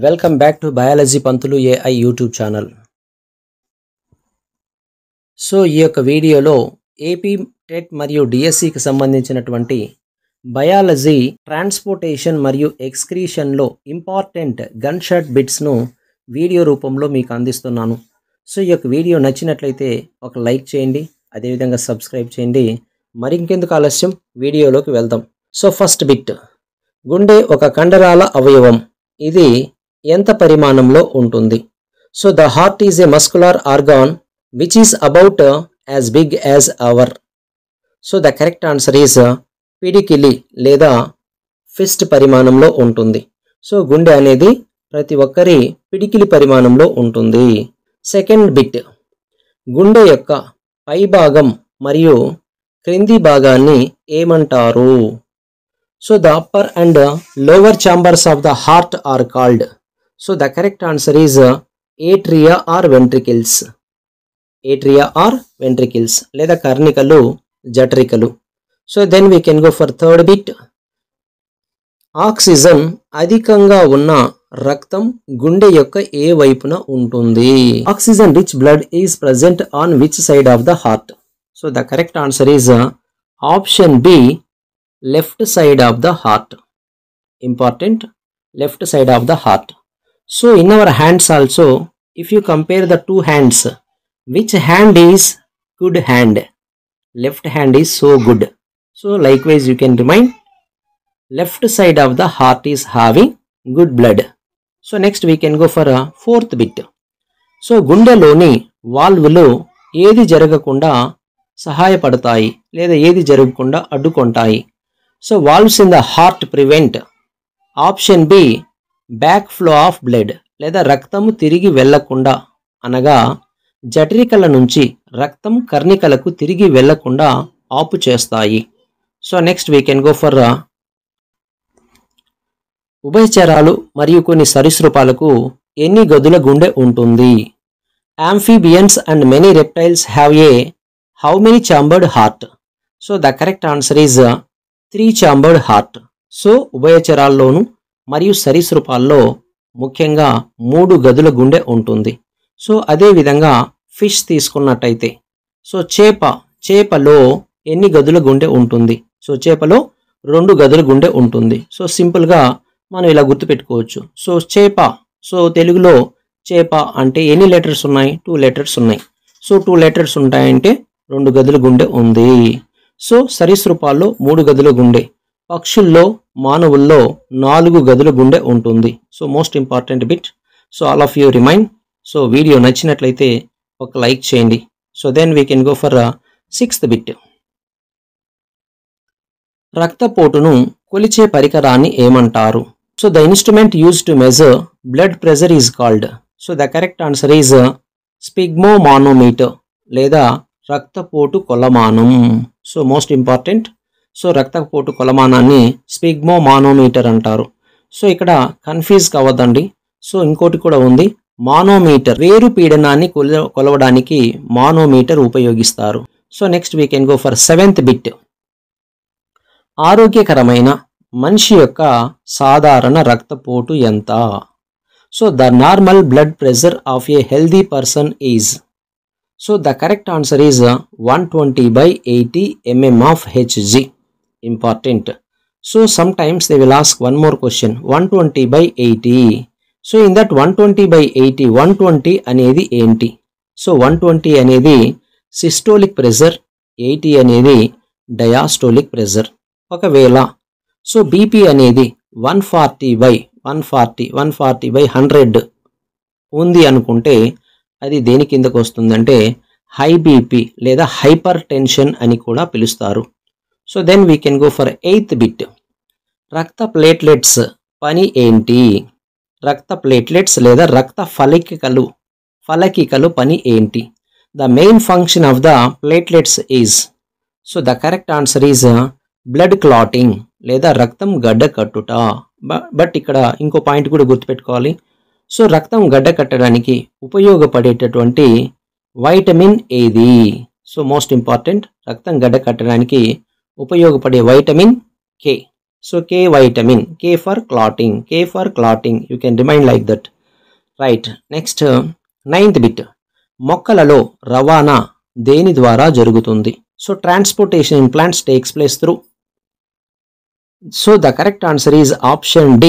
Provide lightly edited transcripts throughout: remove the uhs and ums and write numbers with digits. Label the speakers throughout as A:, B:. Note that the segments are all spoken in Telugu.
A: Welcome back to biology Pantulu AI YouTube channel. So ఈ యొక్క వీడియోలో ఏపీ టెట్ మరియు డిఎస్సికి సంబంధించినటువంటి బయాలజీ ట్రాన్స్పోర్టేషన్ మరియు ఎక్స్క్రీషన్లో ఇంపార్టెంట్ గన్ షాట్ బిట్స్ను వీడియో రూపంలో మీకు అందిస్తున్నాను. సో ఈ యొక్క వీడియో నచ్చినట్లయితే ఒక లైక్ చేయండి, అదేవిధంగా సబ్స్క్రైబ్ చేయండి. మరింకెందుకు ఆలస్యం, వీడియోలోకి వెళ్దాం. సో ఫస్ట్ బిట్, గుండె ఒక కండరాల అవయవం. ఇది ఎంత పరిమాణంలో ఉంటుంది? So the heart is a muscular organ which is about as big as our. So the correct answer is పిడికిలి లేదా ఫిస్ట్ పరిమాణంలో ఉంటుంది. సో గుండె అనేది ప్రతి ఒక్కరి పిడికిలి పరిమాణంలో ఉంటుంది. సెకండ్ బిట్, గుండె యొక్క పై భాగం మరియు క్రింది భాగాన్ని ఏమంటారు? So the upper and lower chambers of the heart are called. So the correct answer is atria or ventricles. Atria or ventricles లేదా కర్ణికలు, జఠరికలు. So then we can go for third bit. Oxygen అధికంగా ఉన్న రక్తం గుండె యొక్క ఏ వైపున ఉంటుంది? Oxygen rich blood is present on which side of the heart? So the correct answer is option B, left side of the heart. Important, left side of the heart. So in our hands also, if you compare the two hands, which hand is good hand? Left hand is so good. So likewise you can remind, left side of the heart is having good blood. So next we can go for a fourth bit. So గుండెలోని వాల్వులు ఏది జరగకుండా సహాయపడతాయి లేదా ఏది జరగకుండా అడ్డుకుంటాయి? So valves in the heart prevent. Option B, back flow of blood లేదా రక్తము తిరిగి వెళ్ళకుండా అనగా జఠరికల నుంచి రక్తం కర్ణికలకు తిరిగి వెళ్ళకుండా ఆపు చేస్తాయి. So next we can go for ఉభయచరాలు మరియు కొన్ని సరీసృపాలకు ఎన్ని గదుల గుండె ఉంటుంది? Amphibians and many reptiles have a how many chambered heart? So the correct answer is 3 chambered heart. So ఉభయచరాల్లోనూ మరియు సరీసృపాల్లో ముఖ్యంగా 3 గదుల గుండె ఉంటుంది. సో అదేవిధంగా ఫిష్ తీసుకున్నట్టయితే, సో చేపలో ఎన్ని గదుల గుండె ఉంటుంది? సో చేపలో 2 గదుల గుండె ఉంటుంది. సో సింపుల్గా మనం ఇలా గుర్తుపెట్టుకోవచ్చు. సో చేప, సో తెలుగులో చేప అంటే ఎన్ని లెటర్స్ ఉన్నాయి? 2 లెటర్స్ ఉన్నాయి. సో 2 లెటర్స్ ఉంటాయంటే 2 గదుల గుండె ఉంది. సో సరీసృపాల్లో 3 గదుల గుండె, పక్షుల్లో మానవుల్లో 4 గదుల గుండె ఉంటుంది. So most important bit. So all of you remind. So video నచ్చినట్లయితే ఒక లైక్ చేయండి. So then we can go for sixth bit. రక్తపోటును కొలిచే పరికరాన్ని ఏమంటారు? So the instrument use to measure blood pressure is called. So the correct answer is sphygmomanometer లేదా రక్తపోటు కొలమానం. So most important. సో రక్తపోటు కొలమానాన్ని స్పిగ్మోమానోమీటర్ అంటారు. సో ఇక్కడ కన్ఫ్యూజ్ కావద్దండి. సో ఇంకోటి కూడా ఉంది, మానోమీటర్. వేరు పీడనాన్ని కొలవడానికి మానోమీటర్ ఉపయోగిస్తారు. So next we can go for seventh bit. ఆరోగ్యకరమైన మనిషి యొక్క సాధారణ రక్తపోటు ఎంత? So the normal blood pressure of A healthy person is. So the correct answer is 120/80 mm of Hg. Important. So sometimes they will ask one more question, 120/80. So in that 120/80, 120 అనేది ఏంటి? సో 120 అనేది సిస్టోలిక్ ప్రెషర్, 80 అనేది డయాస్టోలిక్ ప్రెషర్. ఒకవేళ సో బీపీ అనేది 140/100 ఉంది అనుకుంటే అది దేని కిందకు వస్తుందంటే హై బీపీ లేదా హైపర్ టెన్షన్ అని కూడా పిలుస్తారు. So then we can go for eighth bit. రక్త ప్లేట్లెట్స్ పని ఏంటి? రక్త ప్లేట్లెట్స్ లేదా రక్త ఫలకికలు పని ఏంటి? The main function of the platelets is. So the correct answer is blood clotting లేదా రక్తం గడ్డ కట్టుట. బట్ ఇక్కడ ఇంకో పాయింట్ కూడా గుర్తుపెట్టుకోవాలి. సో రక్తం గడ్డ కట్టడానికి ఉపయోగపడేటటువంటి వైటమిన్ ఏది? సో మోస్ట్ ఇంపార్టెంట్, రక్తం గడ్డ కట్టడానికి ఉపయోగపడే vitamin K. So K vitamin, K for clotting, K for clotting. You can remind like that. Right. Next, ninth bit. మొక్కలలో రవాణా దేని ద్వారా జరుగుతుంది? So transportation in plants takes place through. So the correct answer is option D,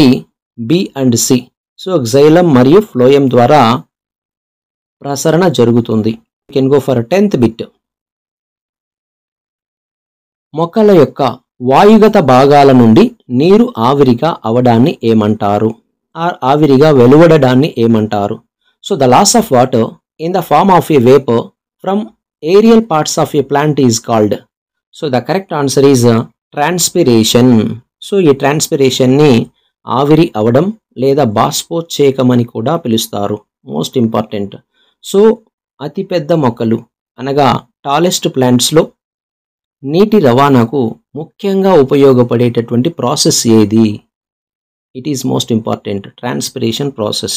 A: B and C. So xylem మరియు phloem ద్వారా ప్రసరణ జరుగుతుంది. You can go for 10th bit. మొక్కల యొక్క వాయుగత భాగాల నుండి నీరు ఆవిరిగా అవడాన్ని ఏమంటారు? ఆవిరిగా వెలువడడాన్ని ఏమంటారు? So the loss of water in the form of a vapour from aerial parts of a plant is called. So the correct answer is transpiration. So ఈ ట్రాన్స్పిరేషన్ని ఆవిరి అవడం లేదా బాష్పోచ్ఛేకం అని కూడా పిలుస్తారు. Most important. సో అతిపెద్ద మొక్కలు అనగా టాలెస్ట్ ప్లాంట్స్లో నీటి రవాణాకు ముఖ్యంగా ఉపయోగపడేటటువంటి ప్రాసెస్ ఏది? It is most important, transpiration process.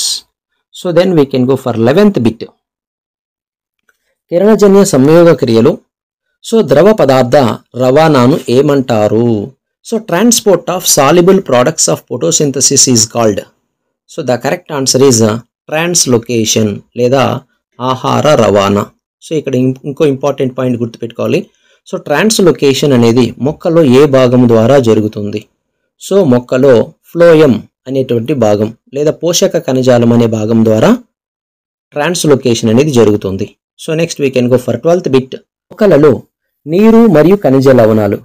A: So then we can go for 11th bit. కిరణజన్య సంయోగ క్రియలో ద్రవ పదార్థ రవాణాను ఏమంటారు? So transport of soluble products of photosynthesis is called. So the correct answer is translocation లేదా ఆహార రవాణా. సో ఇక్కడ ఇంకో ఇంపార్టెంట్ పాయింట్ గుర్తుపెట్టుకోవాలి. సో ట్రాన్స్లోకేషన్ అనేది మొక్కలో ఏ భాగం ద్వారా జరుగుతుంది? సో మొక్కలో ఫ్లోయం అనేటువంటి భాగం లేదా పోషక కణజాలం అనే భాగం ద్వారా ట్రాన్స్లోకేషన్ అనేది జరుగుతుంది. So next we can go for 12th bit. మొక్కలలో నీరు మరియు ఖనిజ లవణాలు.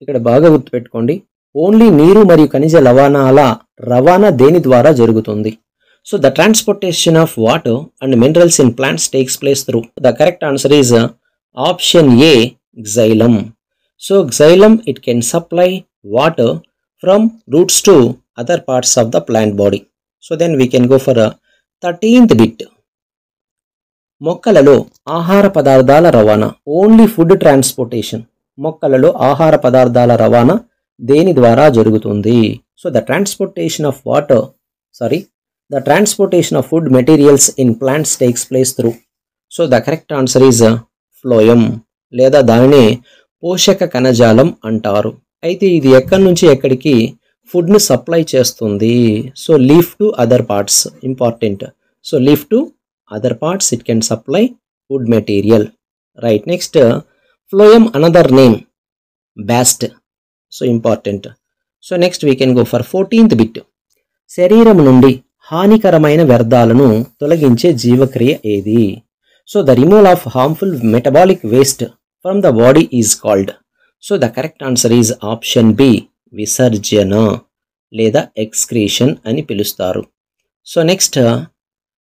A: ఇక్కడ బాగా గుర్తుపెట్టుకోండి. ఓన్లీ నీరు మరియు ఖనిజ లవణాల రవాణా దేని ద్వారా జరుగుతుంది? So the transportation of water and minerals in plants takes place through. The correct answer is option A, xylem. So xylem, it can supply water from roots to other parts of the plant body. So then we can go for a 13th bit. మొక్కలలో ఆహార పదార్థాల రవాణా, ఓన్లీ ఫుడ్ ట్రాన్స్పోర్టేషన్. మొక్కలలో ఆహార పదార్థాల రవాణా దేని ద్వారా జరుగుతుంది? So the transportation of the transportation of food materials in plants takes place through. So the correct answer is phloem లేదా దానినే పోషక కణజాలం అంటారు. అయితే ఇది ఎక్కడి నుంచి ఎక్కడికి ఫుడ్ను సప్లై చేస్తుంది? So leaf to other parts. Important. So leaf to other parts it can supply food material. Right. Next phloem another name bast. So important. So next we can go for 14th bit. శరీరం నుండి హానికరమైన వ్యర్థాలను తొలగించే జీవక్రియ ఏది? So the removal of harmful metabolic waste from the body is called. So the correct answer is option B, విసర్జన లేదా excretion అని పిలుస్తారు. So next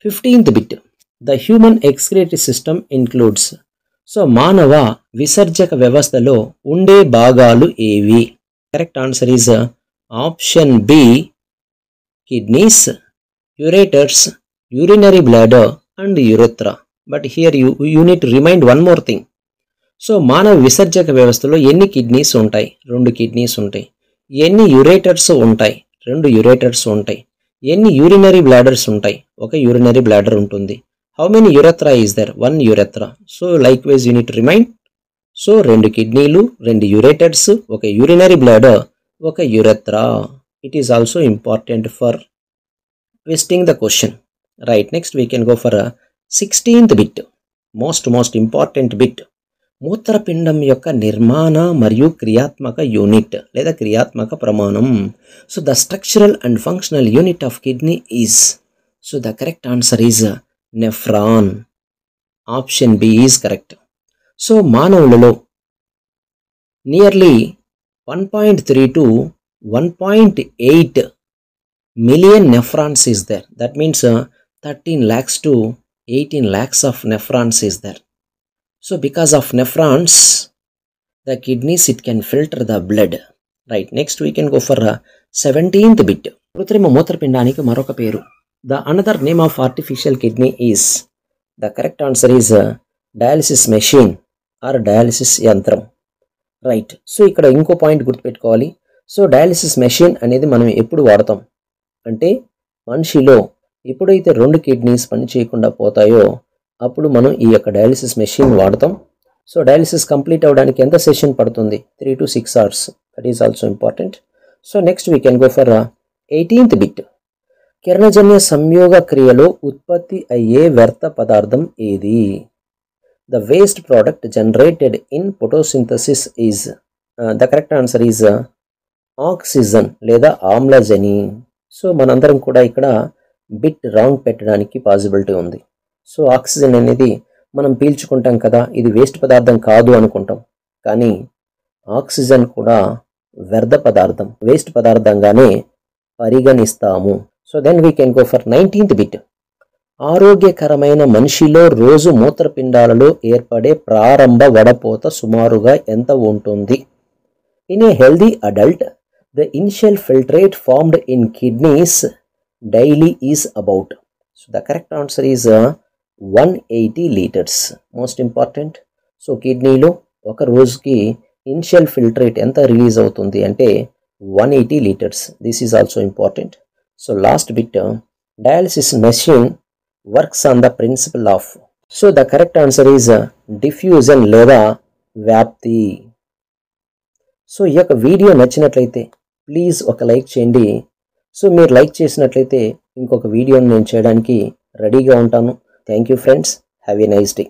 A: 15th bit. The human excretory system includes. So మానవ విసర్జక వ్యవస్థలో ఉండే భాగాలు ఏవి? Correct answer is option B, kidneys, ureters, urinary bladder and urethra. But here you need to remind one more thing. So మానవ విసర్జక వ్యవస్థలో ఎన్ని కిడ్నీస్ ఉంటాయి? 2 కిడ్నీస్ ఉంటాయి. ఎన్ని యురేటర్స్ ఉంటాయి? 2 యురేటర్స్ ఉంటాయి. ఎన్ని యూరినరీ బ్లాడర్స్ ఉంటాయి? 1 యూరినరీ బ్లాడర్ ఉంటుంది. How many urethra is there? 1 urethra. So likewise unit remind. So 2 కిడ్నీలు, 2 ureters, 1 urinary bladder, 1 urethra. It is also important for twisting the question. Right. Next we can go for 16th bit. Most important bit. మూత్రపిండం యొక్క నిర్మాణ మరియు క్రియాత్మక యూనిట్ లేదా క్రియాత్మక ప్రమాణం. So the structural and functional unit of kidney is. So the correct answer is nephron. Option B is correct. So మానవులలో nearly 1.3 to 1.8 million nephrons is there. That means 13 lakhs to 18 lakhs of nephrons is there. So because of nephrons, the kidneys, it can filter the blood. Right. Next we can go for 17th bit. కృత్రిమ మూత్రపిండానికి మరొక పేరు. The another name of artificial kidney is. The correct answer is dialysis machine or dialysis యంత్రం. రైట్. సో ఇక్కడ ఇంకో పాయింట్ గుర్తుపెట్టుకోవాలి. సో డయాలిసిస్ మెషిన్ అనేది మనం ఎప్పుడు వాడతాం అంటే మనిషిలో ఎప్పుడైతే 2 కిడ్నీస్ పని చేయకుండా పోతాయో అప్పుడు మనం ఈ యొక్క డయాలిసిస్ మెషిన్ వాడతాం. సో డయాలిసిస్ కంప్లీట్ అవ్వడానికి ఎంత సెషన్ పడుతుంది? 3 to 6 hours. That is also important. So next we can go for 18th bit. కిరణజన్య సంయోగ క్రియలో ఉత్పత్తి అయ్యే వ్యర్థ పదార్థం ఏది? The waste product generated in photosynthesis is the correct answer is oxygen లేదా ఆమ్లజని. సో మనందరం కూడా ఇక్కడ బిట్ రాంగ్ పెట్టడానికి పాసిబిలిటీ ఉంది. సో ఆక్సిజన్ అనేది మనం పీల్చుకుంటాం కదా, ఇది వేస్ట్ పదార్థం కాదు అనుకుంటాం, కానీ ఆక్సిజన్ కూడా వ్యర్థ పదార్థం, వేస్ట్ పదార్థంగానే పరిగణిస్తాము. So then we can go for 19th bit. ఆరోగ్యకరమైన మనిషిలో రోజు మూత్రపిండాలలో ఏర్పడే ప్రారంభ వడపోత సుమారుగా ఎంత ఉంటుంది? In a healthy adult the initial filtrate formed in kidneys daily is about. So the correct answer is 180 litres. Most important. So కిడ్నీలో ఒక రోజుకి ఇనిషియల్ ఫిల్ట్రేట్ ఎంత రిలీజ్ అవుతుంది అంటే 180 litres. This is also important. So last bit. Dialysis machine works on the principle of. So the correct answer is diffusion లేదా వ్యాప్తి. సో ఈ యొక్క వీడియో నచ్చినట్లయితే ప్లీజ్ ఒక లైక్ చేయండి. సో మీరు లైక్ చేసినట్లయితే ఇంకొక వీడియోని నేను చేయడానికి రెడీగా ఉంటాను. Thank you friends. Have a nice day.